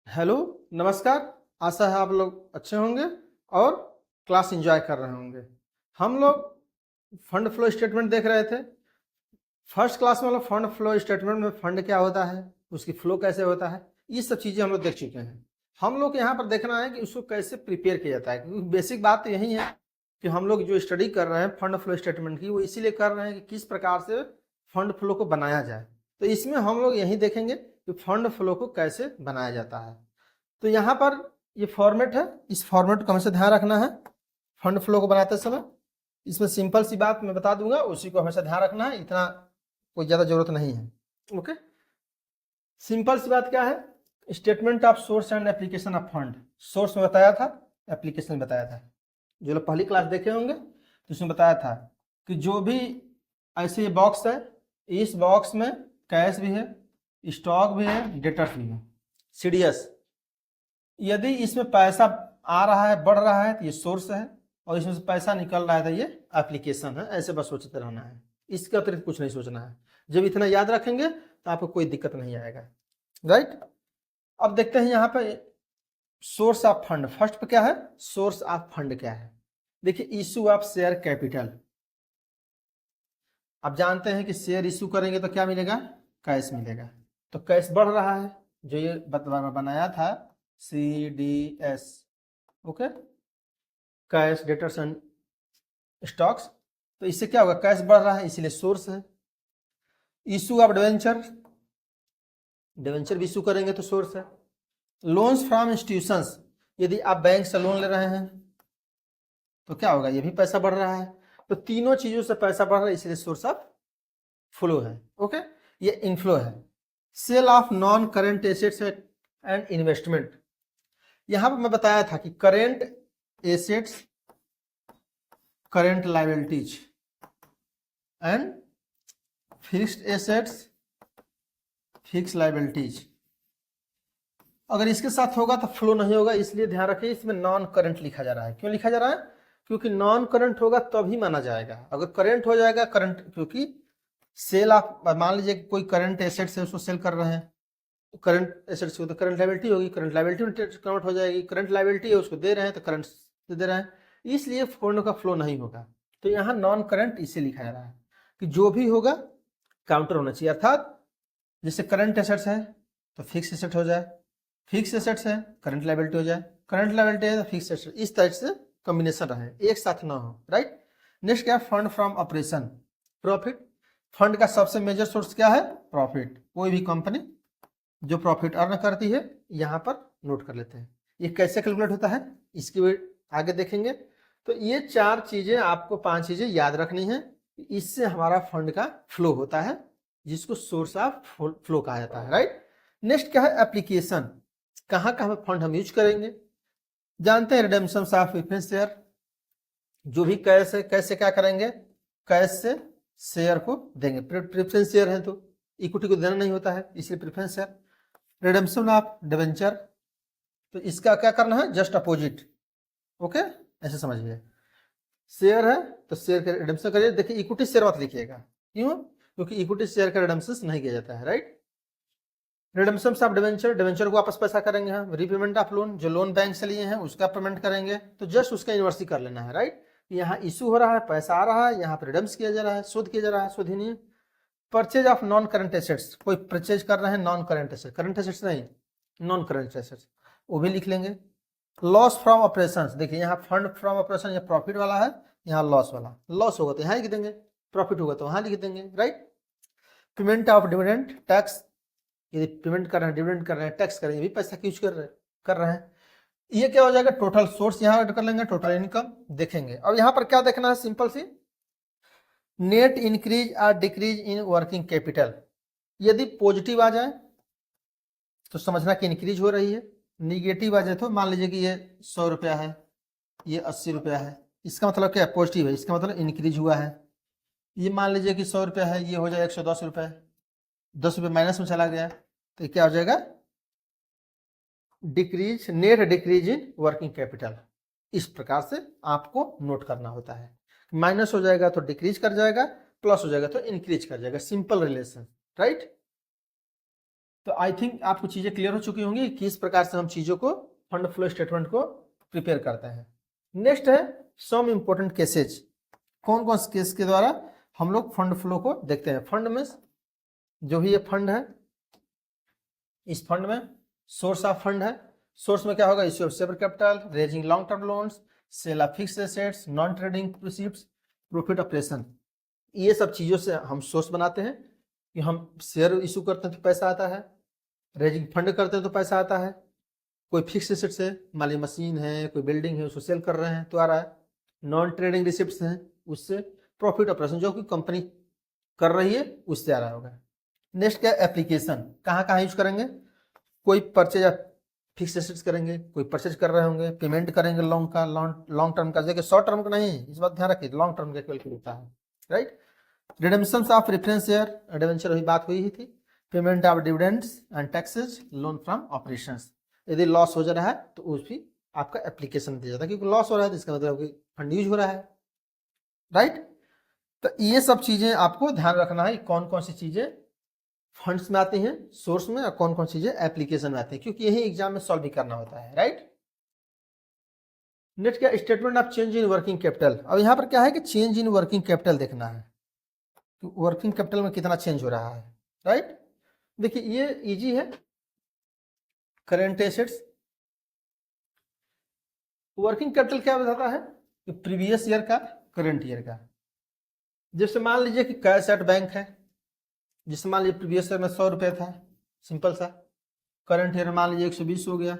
Hello, नमस्कार। आशा है आप लोग अच्छे होंगे और क्लास एंजॉय कर रहे होंगे। हम लोग फंड फ्लो स्टेटमेंट देख रहे थे। फर्स्ट क्लास में हम लोग फंड फ्लो स्टेटमेंट में फंड क्या होता है, उसकी फ्लो कैसे होता है, ये सब चीज़ें हम लोग देख चुके हैं। हम लोग यहाँ पर देखना है कि उसको कैसे प्रिपेयर किया जाता है, क्योंकि बेसिक बात तो यही है कि हम लोग जो स्टडी कर रहे हैं फंड फ्लो स्टेटमेंट की, वो इसीलिए कर रहे हैं कि किस प्रकार से फंड फ्लो को बनाया जाए। तो इसमें हम लोग यही देखेंगे कि फंड फ्लो को कैसे बनाया जाता है। तो यहाँ पर ये फॉर्मेट है, इस फॉर्मेट को हमेशा ध्यान रखना है फंड फ्लो को बनाते समय। इसमें सिंपल सी बात मैं बता दूंगा, उसी को हमेशा ध्यान रखना है, इतना कोई ज़्यादा जरूरत नहीं है। ओके, सिंपल सी बात क्या है, statement of source and application of fund. Source में बताया था, एप्लीकेशन में बताया था। जो लोग पहली क्लास देखे होंगे तो उसमें बताया था कि जो भी ऐसे ये बॉक्स है, इस बॉक्स में कैश भी है, स्टॉक भी है, डेटर्स भी है, सीडीएस। यदि इसमें पैसा आ रहा है, बढ़ रहा है, तो ये सोर्स है, और इसमें से पैसा निकल रहा है तो ये एप्लीकेशन है। ऐसे बस सोचते रहना है, इसके अतिरिक्त कुछ नहीं सोचना है। जब इतना याद रखेंगे तो आपको कोई दिक्कत नहीं आएगा। राइट, अब देखते हैं यहाँ पे सोर्स ऑफ फंड। फर्स्ट पे क्या है, सोर्स ऑफ फंड क्या है। देखिए, इशू ऑफ शेयर कैपिटल। आप जानते हैं कि शेयर इशू करेंगे तो क्या मिलेगा, कैश मिलेगा। तो कैश बढ़ रहा है, जो ये बनाया था CDS। Okay, cash, debtors and stocks. तो इससे क्या होगा, कैश बढ़ रहा है, इसीलिए सोर्स है। इशू ऑफ डिवेंचर, डिवेंचर भी इशू करेंगे तो सोर्स है। लोन्स फ्रॉम इंस्टीट्यूशंस, यदि आप बैंक से लोन ले रहे हैं तो क्या होगा, ये भी पैसा बढ़ रहा है। तो तीनों चीजों से पैसा बढ़ रहा है, इसलिए सोर्स ऑफ फ्लो है। ओके, ये इनफ्लो है। Sale of non current assets and investment. यहां पर मैं बताया था कि current assets, current liabilities and fixed assets, fix liabilities. अगर इसके साथ होगा तो फ्लो नहीं होगा, इसलिए ध्यान रखिए इसमें नॉन करंट लिखा जा रहा है। क्यों लिखा जा रहा है, क्योंकि नॉन करंट होगा तभी माना जाएगा। अगर करंट हो जाएगा, करंट, क्योंकि सेल आप मान लीजिए कोई करंट एसेट्स है, उसको सेल कर रहे हैं, तो करंट एसेट्स को तो करंट लायबिलिटी होगी, करंट लायबिलिटी में कन्वर्ट हो जाएगी। करंट लायबिलिटी है, उसको दे रहे हैं तो करंट से दे रहे हैं, इसलिए फंड का फ्लो नहीं होगा। तो यहाँ नॉन करंट इसे लिखा जा रहा है कि जो भी होगा काउंटर होना चाहिए। अर्थात जैसे करंट एसेट्स है तो फिक्स एसेट हो जाए, फिक्स एसेट्स है करंट लायबिलिटी हो जाए, करंट लायबिलिटी है तो फिक्स एसेट, इस तरह से कॉम्बिनेशन रहे, एक साथ ना हो। राइट, नेक्स्ट क्या है, fund from operation, profit. Fund का सबसे मेजर सोर्स क्या है, प्रॉफिट। कोई भी कंपनी जो प्रॉफिट अर्न करती है, यहाँ पर नोट कर लेते हैं। ये कैसे कैलकुलेट होता है, इसकी आगे देखेंगे। तो ये चार चीजें आपको, पांच चीजें याद रखनी है, इससे हमारा फंड का फ्लो होता है, जिसको सोर्स ऑफ फ्लो कहा जाता है। राइट, नेक्स्ट क्या है, एप्लीकेशन। कहाँ कहाँ फंड हम यूज करेंगे, जानते हैं, रिडेम्पशन ऑफ प्रेफरेंस शेयर। जो भी कैश है, कैसे क्या करेंगे, कैश से शेयर को देंगे। प्रेफरेंस शेयर है तो इक्विटी को देना नहीं होता है, इसलिए preference share. Redemption of debenture, तो इसका क्या करना है, जस्ट अपोजिट। ओके, ऐसे समझिए, शेयर है तो शेयर का रिडेम्पशन करिए। देखिए, इक्विटी शेयर मत लिखिएगा, क्यों, क्योंकि इक्विटी शेयर का रिडेम्पशन नहीं किया जाता है। Right, redemption of debenture, debenture को वापस पैसा करेंगे हम। रीपेमेंट ऑफ लोन, जो लोन बैंक से लिए हैं उसका पेमेंट करेंगे, तो जस्ट उसका इन्वर्सी कर लेना है। राइट, यहाँ इशू हो रहा है, पैसा आ रहा है, यहाँ पर रिडेम्स किया जा रहा है, शोध किया जा रहा है, शोध ही नहीं। Purchase of non current assets, कोई परचेज कर रहे हैं non current asset, current assets नहीं, नॉन करंट एसेट्स, वो भी लिख लेंगे। लॉस फ्रॉम ऑपरेशन, देखिए यहाँ फंड फ्रॉम ऑपरेशन, ये प्रॉफिट वाला है, यहाँ लॉस वाला। लॉस होगा तो यहाँ लिख देंगे, प्रॉफिट होगा तो वहां लिख देंगे। Right, payment of dividend tax, यदि पेमेंट कर रहे हैं, डिविडेंड कर रहे हैं, टैक्स कर रहे हैं, ये भी पैसा यूज कर रहे हैं। ये क्या हो जाएगा, टोटल सोर्स यहाँ ऐड कर लेंगे, टोटल इनकम देखेंगे। अब यहाँ पर क्या देखना है, सिंपल सी, नेट इंक्रीज और डिक्रीज इन वर्किंग कैपिटल। यदि पॉजिटिव आ जाए तो समझना कि इंक्रीज हो रही है, निगेटिव आ जाए तो मान लीजिए कि ये 100 रुपया है, ये 80 रुपया है, इसका मतलब क्या है, पॉजिटिव है, इसका मतलब इंक्रीज हुआ है। ये मान लीजिए कि 100 रुपया है, ये हो जाए 110 रुपये, 10 रुपये माइनस में चला गया, तो क्या हो जाएगा, decrease, net decrease in working capital. इस प्रकार से आपको नोट करना होता है, माइनस हो जाएगा तो डिक्रीज कर जाएगा, प्लस हो जाएगा तो इंक्रीज कर जाएगा, सिंपल रिलेशन। राइट, तो आई थिंक आपको चीजें क्लियर हो चुकी होंगी किस प्रकार से हम चीजों को फंड फ्लो स्टेटमेंट को प्रिपेयर करते हैं। नेक्स्ट है सम इंपॉर्टेंट केसेज। कौन कौन से केस के द्वारा हम लोग फंड फ्लो को देखते हैं। फंड में जो भी ये फंड है, इस फंड में सोर्स ऑफ फंड है। सोर्स में क्या होगा, issue of share capital, raising long term loans, sale of fixed assets, non trading proceeds, profit operation. ये सब चीजों से हम सोर्स बनाते हैं कि हम शेयर इशू करते हैं तो पैसा आता है, रेजिंग फंड करते हैं तो पैसा आता है, कोई फिक्स एसेट्स है, मान ली मशीन है, कोई बिल्डिंग है, उसको सेल कर रहे हैं तो आ रहा है। नॉन ट्रेडिंग रिसिप्ट्स हैं, उससे प्रॉफिट ऑपरेशन जो कि कंपनी कर रही है उससे आ रहा होगा। नेक्स्ट क्या, एप्लीकेशन। कहाँ कहाँ यूज करेंगे, कोई परचेज फिक्स एसेट्स करेंगे, कोई परचेज कर रहे होंगे, पेमेंट करेंगे लॉन्ग टर्म का, देखिए शॉर्ट टर्म का नहीं, इस बात ध्यान रखिए, लॉन्ग टर्म का कैलकुलेट होता है, right. Redemption of preference share, debenture अभी बात हुई ही थी। Payment of dividends and taxes, loan from operations. यदि लॉस हो जा रहा है तो उस भी आपका एप्लीकेशन दिया जाता है, क्योंकि लॉस हो रहा है तो इसका मतलब कि फंड यूज हो रहा है, राइट। तो ये सब चीजें आपको ध्यान रखना है, कौन कौन सी चीजें फंड्स में आती हैं सोर्स में, और कौन कौन सी चीजें एप्लीकेशन में आती है, क्योंकि यही एग्जाम में सॉल्व भी करना होता है, राइट। नेक्स्ट क्या, statement of change in working capital. अब यहाँ पर क्या है कि चेंज इन वर्किंग कैपिटल देखना है, वर्किंग कैपिटल में कितना चेंज हो रहा है, राइट। देखिए ये इजी है, करेंट एसेट्स। वर्किंग कैपिटल क्या बताता है कि प्रीवियस ईयर का करंट ईयर का। जैसे मान लीजिए कि कैश एट बैंक है, जिससे मान लीजिए प्रीवियस ईयर में 100 रुपये था, सिंपल सा। करंट ईयर मान लीजिए 120 हो गया,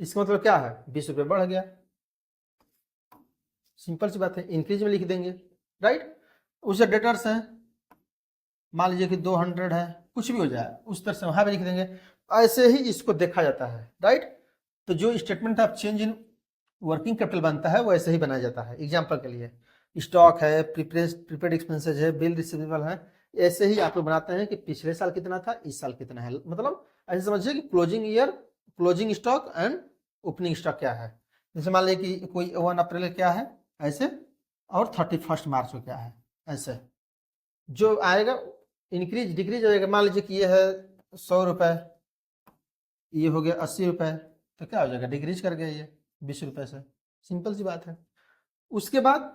इसका मतलब क्या है 20 रुपये बढ़ गया, सिंपल सी बात है, इंक्रीज में लिख देंगे, राइट। उसे डेटर्स हैं, मान लीजिए कि 200 है, कुछ भी हो जाए उस तरह से वहां भी लिख देंगे। ऐसे ही इसको देखा जाता है, राइट। तो जो statement of change in working capital बनता है वो ऐसे ही बनाया जाता है। एग्जाम्पल के लिए स्टॉक है, प्रीपेड एक्सपेंसेज है, बिल रिसीवेबल है, ऐसे ही आप लोग बनाते हैं कि पिछले साल कितना था, इस साल कितना है। मतलब ऐसे समझिए कि closing year, closing stock and opening stock क्या है। जैसे मान लीजिए कि कोई 1 अप्रैल क्या है ऐसे, और 31 मार्च को क्या है ऐसे, जो आएगा इंक्रीज डिक्रीज हो जाएगा। मान लीजिए कि ये है 100 रुपये, ये हो गया 80 रुपये, तो क्या हो जाएगा डिक्रीज कर गया ये 20 रुपये से, सिंपल सी बात है। उसके बाद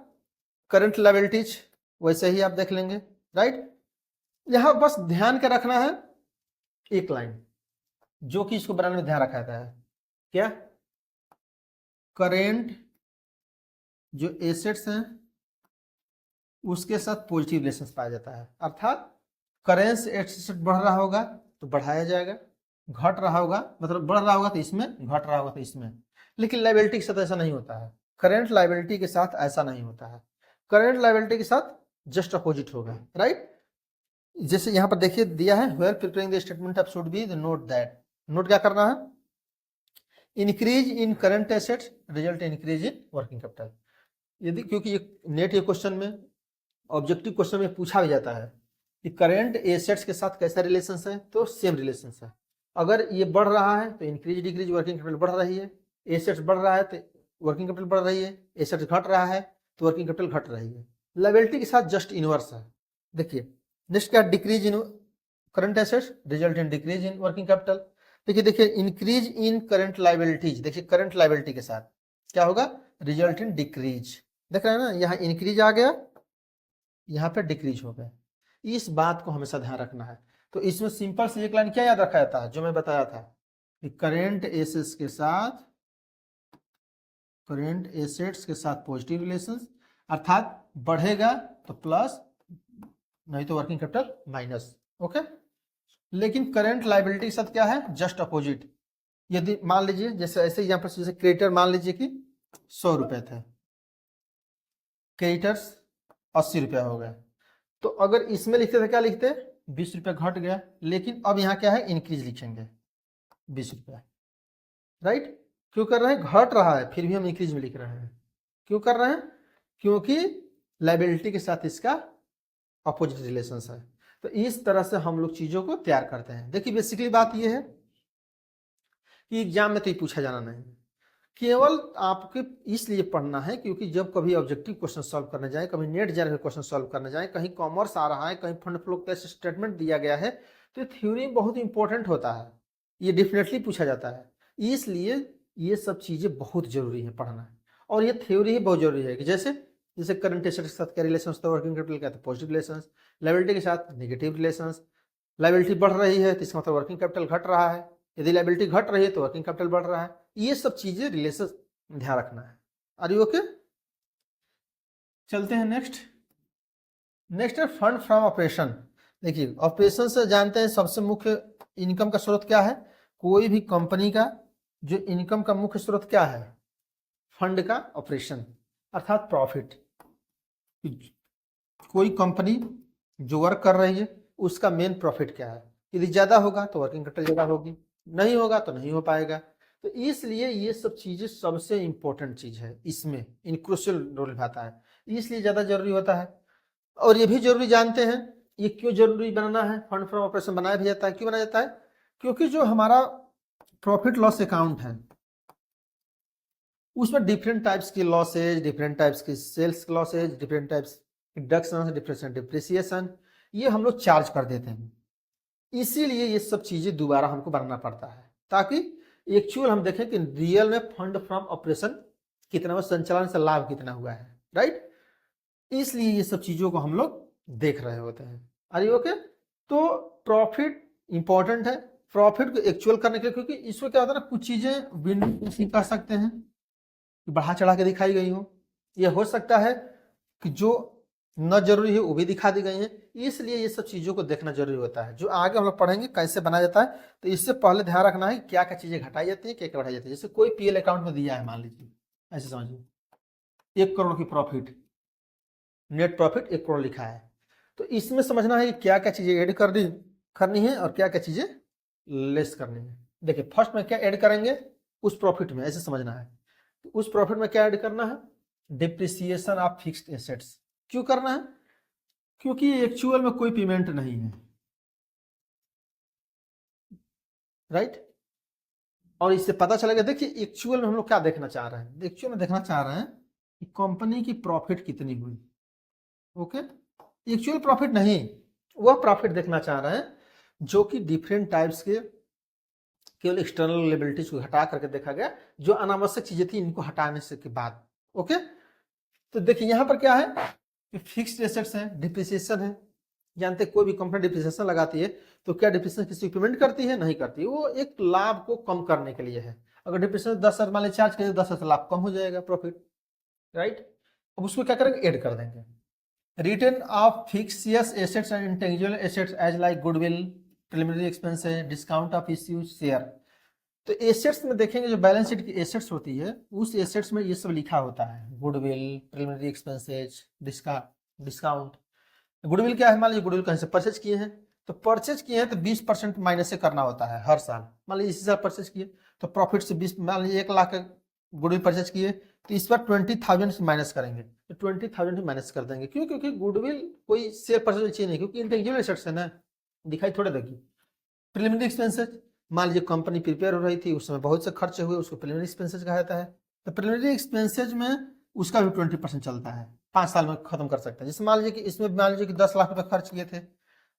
करंट लायबिलिटीज वैसे ही आप देख लेंगे, राइट। यहां बस ध्यान के रखना है एक लाइन जो कि इसको बनाने में ध्यान रखा जाता है, क्या, करेंट जो एसेट्स हैं उसके साथ पॉजिटिव रिलेशन पाया जाता है। अर्थात करेंट एसेट बढ़ रहा होगा तो बढ़ाया जाएगा, घट रहा होगा मतलब बढ़ रहा होगा तो इसमें, घट रहा होगा तो इसमें। लेकिन लायबिलिटी के साथ ऐसा नहीं होता है, करेंट लायबिलिटी के साथ ऐसा नहीं होता है। करेंट लायबिलिटी के साथ जस्ट अपोजिट होगा, राइट। जैसे यहां पर देखिए दिया है, where preparing the statement of should be the note that. Note क्या करना है, increase in current assets result increase in working capital. यदि क्योंकि ये नेट ये क्वेश्चन में, ऑब्जेक्टिव क्वेश्चन में पूछा भी जाता है कि करेंट एसेट्स के साथ कैसा रिलेशन है, तो सेम रिलेशन है। अगर ये बढ़ रहा है तो इंक्रीज डिक्रीज वर्किंग कैपिटल बढ़ रही है, एसेट्स बढ़ रहा है तो वर्किंग कैपिटल बढ़ रही है, एसेट्स घट रहा है तो वर्किंग कैपिटल घट रही है। लायबिलिटी के साथ जस्ट इनवर्स है। देखिए नेक्स्ट क्या, decrease in current assets result in decrease in working capital. देखिए इंक्रीज इन करंट लायबिलिटीज, देखिए करंट लायबिलिटी के साथ क्या होगा, रिजल्ट इन डिक्रीज। देख रहे हैं ना, यहाँ इंक्रीज आ गया, यहाँ पे डिक्रीज हो गया। इस बात को हमेशा ध्यान रखना है। तो इसमें सिंपल से एक लाइन क्या याद रखा जाता है, जो मैं बताया था कि करेंट एसेट्स के साथ, करेंट एसेट्स के साथ पॉजिटिव रिलेशंस, अर्थात बढ़ेगा तो प्लस, नहीं तो वर्किंग कैपिटल माइनस, ओके। लेकिन करंट लायबिलिटी के साथ क्या है, जस्ट अपोजिट। यदि मान लीजिए जैसे ऐसे यहाँ पर जैसे क्रेडिटर मान लीजिए कि 100 रुपए थे, क्रेडिटर्स 80 रुपया हो गया, तो अगर इसमें लिखते थे क्या लिखते, 20 रुपया घट गया, लेकिन अब यहाँ क्या है, इंक्रीज लिखेंगे 20 रुपया, राइट। क्यों कर रहे हैं, घट रहा है फिर भी हम इंक्रीज में लिख रहे हैं, क्यों कर रहे हैं, क्योंकि लायबिलिटी के साथ इसका अपोजिट रिलेशन है। तो इस तरह से हम लोग चीजों को तैयार करते हैं। देखिए बेसिकली बात यह है कि एग्जाम में तो ये पूछा जाना नहीं, केवल आपके इसलिए पढ़ना है क्योंकि जब कभी ऑब्जेक्टिव क्वेश्चन सॉल्व करने जाए, कभी नेट जनरल क्वेश्चन सॉल्व करने जाए, कहीं कॉमर्स आ रहा है, कहीं फंड फ्लो का स्टेटमेंट दिया गया है, तो थ्योरी बहुत इंपॉर्टेंट होता है, ये डेफिनेटली पूछा जाता है, इसलिए ये सब चीज़ें बहुत जरूरी है पढ़ना। और ये थ्योरी ही बहुत जरूरी है कि जैसे जैसे करंट एसेट के साथ क्या रिलेशन होता है, वर्किंग कैपिटल का तो पॉजिटिव रिलेशन, लायबिलिटी के साथ नेगेटिव रिलेशन, लायबिलिटी बढ़ रही है तो इसका मतलब वर्किंग कैपिटल घट रहा है, यदि लायबिलिटी घट रही है तो वर्किंग कैपिटल बढ़ रहा है। ये सब चीजें रिलेशन ध्यान रखना है। Are you okay? चलते हैं नेक्स्ट। नेक्स्ट है फंड फ्रॉम ऑपरेशन। देखिए ऑपरेशन से जानते हैं सबसे मुख्य इनकम का स्रोत क्या है, कोई भी कंपनी का जो इनकम का मुख्य स्रोत क्या है, फंड का ऑपरेशन अर्थात प्रॉफिट। कोई कंपनी जो वर्क कर रही है उसका मेन प्रॉफिट क्या है, यदि ज्यादा होगा तो वर्किंग कैपिटल ज्यादा होगी, नहीं होगा तो नहीं हो पाएगा। तो इसलिए ये सब चीजें सबसे इंपॉर्टेंट चीज है, इसमें इन क्रूशियल रोल निभाता है, इसलिए ज्यादा जरूरी होता है। और ये भी जरूरी जानते हैं, ये क्यों जरूरी बनाना है, फंड फ्रॉम ऑपरेशन बनाया भी जाता है, क्यों बनाया जाता है, क्योंकि जो हमारा प्रॉफिट लॉस अकाउंट है उसमें डिफरेंट टाइप्स की लॉसेज, डिफरेंट टाइप्स की sales losses, different types deduction, different depreciation, ये हम लोग चार्ज कर देते हैं। इसीलिए ये सब चीजें दोबारा हमको बनाना पड़ता है ताकि एक्चुअल हम देखें कि रियल में फंड फ्रॉम ऑपरेशन कितना हुआ, संचालन से लाभ कितना हुआ है, राइट। इसलिए ये सब चीजों को हम लोग देख रहे होते हैं। Are you okay? तो प्रॉफिट इंपॉर्टेंट है, प्रॉफिट को एक्चुअल करने के लिए, क्योंकि इसमें क्या होता है ना, कुछ चीजें विंडो कह सकते हैं बढ़ा चढ़ा के दिखाई गई हो, ये हो सकता है कि जो न जरूरी है वो भी दिखा दी गई है, इसलिए ये सब चीजों को देखना जरूरी होता है। जो आगे हम लोग पढ़ेंगे कैसे बनाया जाता है, तो इससे पहले ध्यान रखना है क्या क्या चीजें घटाई जाती है, क्या क्या बढ़ाई जाती है। जैसे कोई पीएल अकाउंट में दिया है, मान लीजिए ऐसे समझिए 1 करोड़ की प्रॉफिट, नेट प्रॉफिट 1 करोड़ लिखा है, तो इसमें समझना है कि क्या क्या चीजें ऐड करनी है और क्या क्या चीजें लेस करनी है। देखिए फर्स्ट में क्या ऐड करेंगे उस प्रॉफिट में, ऐसे समझना है। उस प्रॉफिट में क्या ऐड करना है, डिप्रिसिएशन ऑफ फिक्स्ड एसेट्स। क्यों करना है, क्योंकि एक्चुअल में कोई पेमेंट नहीं है, राइट। और इससे पता चलेगा, देखिए एक्चुअल में हम लोग क्या देखना चाह रहे हैं, एक्चुअल में देखना चाह रहे हैं कि कंपनी की प्रॉफिट कितनी हुई, ओके। एक्चुअल प्रॉफिट नहीं, वह प्रॉफिट देखना चाह रहे हैं जो कि डिफरेंट टाइप्स के केवल एक्सटर्नल लायबिलिटीज को हटा करके देखा गया, जो अनावश्यक चीजें थी इनको हटाने से के बाद, ओके। तो देखिए यहां पर क्या है, फिक्स्ड एसेट्स है, डिप्रिसिएशन है। जानते कोई भी कंपनी डिप्रिसिएशन लगाती है तो क्या डिप्रिसिएशन किसी को पेमेंट करती है, नहीं करती, वो एक लाभ को कम करने के लिए है। अगर डिप्रिसिएशन 10,000 मान लीजिए चार्ज करें, 10,000 लाभ कम हो जाएगा प्रॉफिट, राइट। अब उसको क्या करेंगे, ऐड कर देंगे। Written off fixed assets and intangible assets as like goodwill, preliminary expenses, discount of issues share. तो एसेट्स में देखेंगे जो बैलेंस शीट की एसेट्स होती है उस एसेट्स में ये सब लिखा होता है, goodwill, preliminary expenses, discount. Goodwill क्या है, मान लीजिए गुडविल कहीं से परचेज किए हैं, तो परचेज किए हैं तो 20% माइनस से करना होता है हर साल। मान लीजिए इसी साल परचेज किए तो प्रॉफिट से 20, मान लीजिए 1 लाख गुडविल परचेज किए तो इस बार 20,000 से माइनस करेंगे, तो 20,000 से माइनस कर देंगे। क्यों, क्योंकि गुडविल कोई सेल परचेज चीज नहीं, क्योंकि इंटेंजिबल एसेट्स है ना, दिखाई थोड़े देगी। प्रिलिमिनरी एक्सपेंसेस, मान लीजिए कंपनी प्रिपेयर हो रही थी उस समय बहुत से खर्चे हुए, उसको प्रिलिमिनरी एक्सपेंसेस कहा जाता है। तो प्रिलिमिनरी एक्सपेंसेस में उसका भी 20% चलता है, 5 साल में खत्म कर सकते हैं। जैसे मान लीजिए कि इसमें मान लीजिए कि 10 लाख रुपए खर्च किए थे,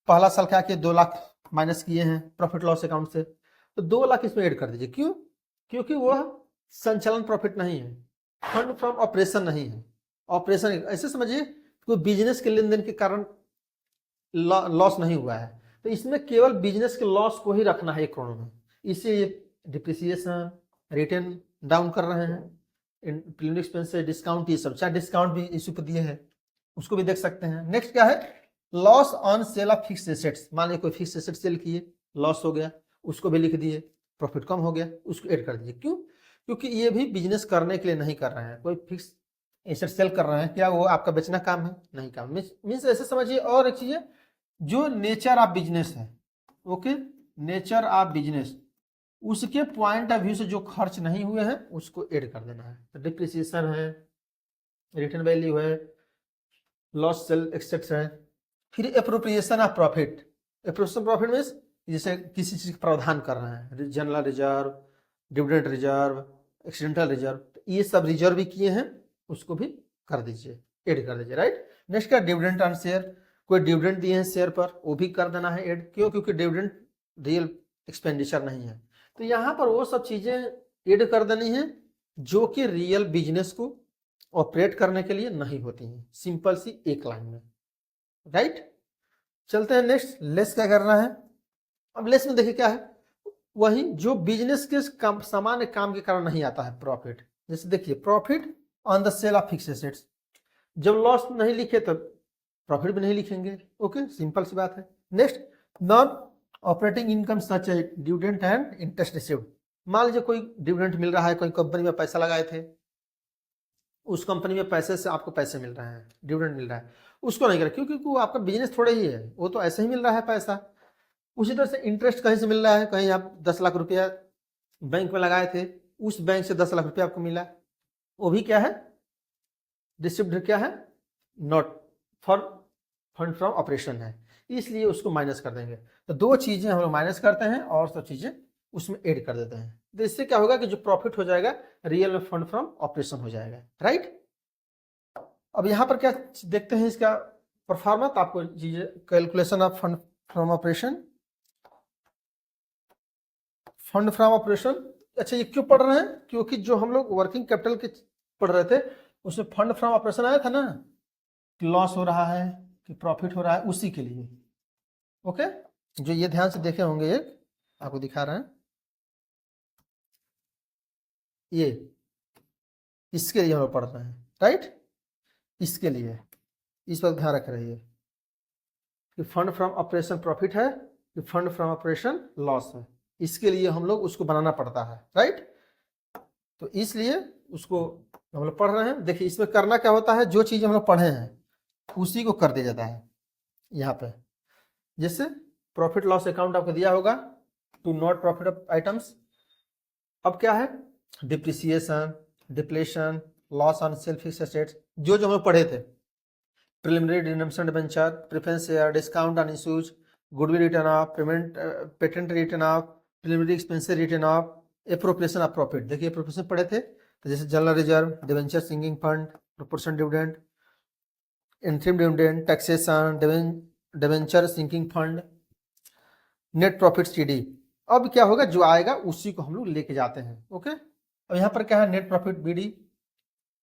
पहला साल क्या किए 2 लाख माइनस किए हैं प्रॉफिट लॉस अकाउंट से, तो 2 लाख इसमें ऐड कर दीजिए। क्यों, क्योंकि वह संचालन प्रॉफिट नहीं है, फंड फ्रॉम ऑपरेशन नहीं है। ऑपरेशन ऐसे समझिए कोई बिजनेस के लेन देन के कारण लॉस नहीं हुआ है, तो इसमें केवल बिजनेस के लॉस को ही रखना है 1 करोड़ में, इसलिए डिप्रिसिएशन रिटर्न डाउन कर रहे हैं, प्रिलिमिनरी एक्सपेंसेस, डिस्काउंट, ये सब चाहे डिस्काउंट भी इशू पर दिए हैं उसको भी देख सकते हैं। नेक्स्ट क्या है, loss on sale of fixed assets. मान लीजिए कोई फिक्स्ड एसेट सेल किए, लॉस हो गया, उसको भी लिख दिए, प्रॉफिट कम हो गया, उसको ऐड कर दीजिए। क्यों, क्योंकि ये भी बिजनेस करने के लिए नहीं कर रहे हैं, कोई फिक्स एसेट सेल कर रहे हैं, क्या वो आपका बेचना काम है, नहीं काम। मीन्स ऐसे समझिए। और एक चीज है जो नेचर ऑफ बिजनेस है, ओके, नेचर ऑफ बिजनेस, उसके पॉइंट ऑफ व्यू से जो खर्च नहीं हुए हैं उसको ऐड कर देना है। तो डिप्रिसिएशन है, रिटर्न वैल्यू है, लॉस सेल एक्सेट्स है। फिर appropriation of profit. Appropriation profit means जैसे किसी चीज का प्रावधान कर रहे हैं, general reserve, dividend reserve, accidental reserve, तो ये सब रिजर्व भी किए हैं, उसको भी कर दीजिए, ऐड कर दीजिए, राइट। नेक्स्ट क्या, डिविडेंड ऑन शेयर। कोई डिविडेंड दिए हैं शेयर पर, वो भी कर देना है ऐड। क्यों? क्योंकि डिविडेंड रियल एक्सपेंडिचर नहीं है। तो यहाँ पर वो सब चीजें ऐड कर देनी है जो कि रियल बिजनेस को ऑपरेट करने के लिए नहीं होती हैं, सिंपल सी एक लाइन में, राइट। चलते हैं नेक्स्ट, लेस क्या करना है। अब लेस में देखिए क्या है, वही जो बिजनेस के सामान्य काम के कारण नहीं आता है, प्रॉफिट। जैसे देखिए profit on the sale of fixed assets, जब लॉस नहीं लिखे तब प्रॉफिट भी नहीं लिखेंगे। ओके, सिंपल सी बात है। Next, non operating income such A dividend and interest received. मान लीजिए कोई डिविडेंड मिल रहा है, कोई कंपनी में पैसा लगाए थे, उस कंपनी में पैसे से आपको पैसे मिल रहे हैं, डिविडेंड मिल रहा है, उसको नहीं करें क्योंकि वो आपका बिजनेस थोड़ा ही है, वो तो ऐसे ही मिल रहा है पैसा। उसी तरह से इंटरेस्ट कहीं से मिल रहा है, कहीं आप 10 लाख रुपया बैंक में लगाए थे, उस बैंक से 10 लाख रुपया आपको मिला, वो भी क्या है, रिसिव्ड क्या है, not for fund from operation है, इसलिए उसको माइनस कर देंगे। तो दो चीजें हम लोग माइनस करते हैं और सब चीजें उसमें ऐड कर देते हैं। तो इससे क्या होगा कि जो प्रॉफिट हो जाएगा रियल में फंड फ्रॉम ऑपरेशन हो जाएगा, राइट। अब यहाँ पर क्या देखते हैं इसका परफॉर्मा, तो आपको चीजें calculation of fund from operation, fund from operation. अच्छा, ये क्यों पढ़ रहे हैं? क्योंकि जो हम लोग वर्किंग कैपिटल के पढ़ रहे थे उसमें फंड फ्रॉम ऑपरेशन आया था ना, कि लॉस हो रहा है कि प्रॉफिट हो रहा है, उसी के लिए। ओके, जो ये ध्यान से देखे होंगे, एक आपको दिखा रहे हैं, ये इसके लिए हम लोग पढ़ रहे हैं, राइट। इसके लिए इस पर ध्यान रख रही है कि फंड फ्रॉम ऑपरेशन प्रॉफिट है कि फंड फ्रॉम ऑपरेशन लॉस है, इसके लिए हम लोग उसको बनाना पड़ता है, राइट। तो इसलिए उसको हम लोग पढ़ रहे हैं। देखिए इसमें करना क्या होता है, जो चीज हम लोग पढ़े हैं उसी को कर दिया जाता है यहाँ पे। जैसे प्रॉफिट लॉस अकाउंट आपको दिया होगा, to not profit of items. अब क्या है, depreciation, depletion, loss on sale fixed assets, जो जो हम लोग पढ़े थे, preliminary redemption debenture, preference share, discount on issues, goodwill written off, patent written off, preliminary expenses written off, appropriation of profit. देखिए एप्रोप्रिएशन पढ़े थे, तो जैसे general reserve, debenture sinking fund, proportion dividend, interim dividend, taxation, debenture sinking fund, net profit CD. अब क्या होगा, जो आएगा उसी को हम लोग लेके जाते हैं। ओके, अब यहाँ पर क्या है, net profit BD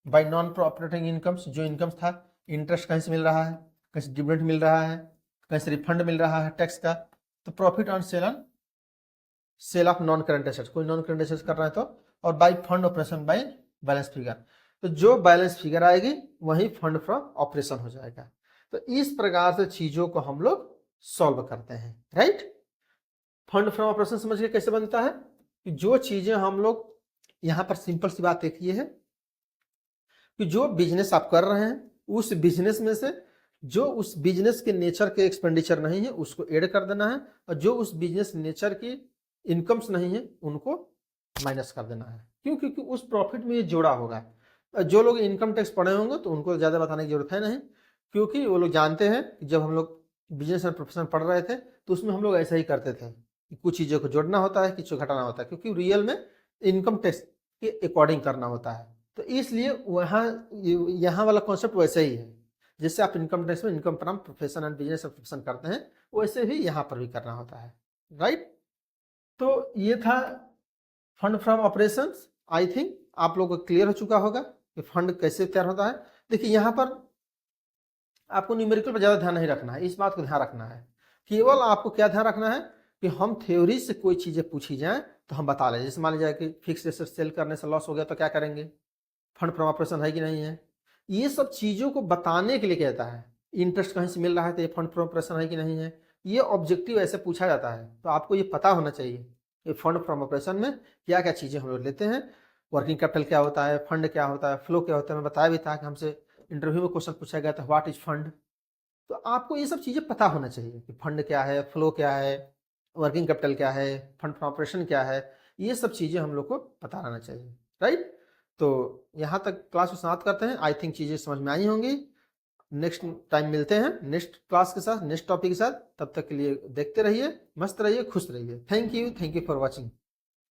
by non operating incomes, जो इनकम्स था, इंटरेस्ट कहीं से मिल रहा है, कहीं से डिविडेंड मिल रहा है, कहीं से रिफंड मिल रहा है टैक्स का, तो profit on sale of non current assets, कोई नॉन करंट एसेट्स कर रहा है तो, और by fund operation by balance figure, तो जो बैलेंस फिगर आएगी वही फंड फ्रॉम ऑपरेशन हो जाएगा। तो इस प्रकार से चीजों को हम लोग सॉल्व करते हैं, राइट। फंड फ्रॉम ऑपरेशन समझ के कैसे बनता है, कि जो चीजें हम लोग यहाँ पर सिंपल सी बात एक ये है कि जो बिजनेस आप कर रहे हैं उस बिजनेस में से जो उस बिजनेस के नेचर के एक्सपेंडिचर नहीं है उसको ऐड कर देना है, और जो उस बिजनेस नेचर की इनकम्स नहीं है उनको माइनस कर देना है। क्यों? क्योंकि उस प्रॉफिट में ये जोड़ा होगा। जो लोग इनकम टैक्स पढ़े होंगे तो उनको ज़्यादा बताने की जरूरत है नहीं, क्योंकि वो लोग जानते हैं कि जब हम लोग बिजनेस एंड प्रोफेशन पढ़ रहे थे तो उसमें हम लोग ऐसा ही करते थे कि कुछ चीज़ों को जोड़ना होता है, कुछ घटाना होता है, क्योंकि रियल में इनकम टैक्स के अकॉर्डिंग करना होता है। तो इसलिए वहाँ यहाँ वाला कॉन्सेप्ट वैसे ही है, जैसे आप इनकम टैक्स में income from profession and business and profession करते हैं वैसे ही यहाँ पर भी करना होता है, राइट। तो ये था fund from operations. I think आप लोगों को क्लियर हो चुका होगा कि फंड कैसे तैयार होता है। देखिए यहाँ पर आपको न्यूमेरिकल पर ज़्यादा ध्यान नहीं रखना है, इस बात को ध्यान रखना है, केवल आपको क्या ध्यान रखना है कि हम थ्योरी से कोई चीज़ें पूछी जाएँ तो हम बता लें। जैसे मान लीजिए कि फिक्स एसेट सेल करने से लॉस हो गया तो क्या करेंगे, फंड फ्रॉम ऑपरेशन है कि नहीं है, ये सब चीज़ों को बताने के लिए कहता है। इंटरेस्ट कहीं से मिल रहा है तो ये फंड फ्रॉम ऑपरेशन है कि नहीं है, ये ऑब्जेक्टिव ऐसे पूछा जाता है। तो आपको ये पता होना चाहिए कि फंड फ्रॉम ऑपरेशन में क्या क्या चीज़ें हम लोग लेते हैं, वर्किंग कैपिटल क्या होता है, फंड क्या होता है, फ्लो क्या होता है। मैं बताया भी था कि हमसे इंटरव्यू में क्वेश्चन पूछा गया था व्हाट इज फंड, तो आपको ये सब चीज़ें पता होना चाहिए कि फंड क्या है, फ्लो क्या है, वर्किंग कैपिटल क्या है, फंड फ्रॉम ऑपरेशन क्या है, ये सब चीज़ें हम लोग को पता रहना चाहिए, राइट। तो यहाँ तक क्लास को समाप्त करते हैं। आई थिंक चीज़ें समझ में आई होंगी। नेक्स्ट टाइम मिलते हैं नेक्स्ट क्लास के साथ, नेक्स्ट टॉपिक के साथ। तब तक के लिए देखते रहिए, मस्त रहिए, खुश रहिए। Thank you for watching.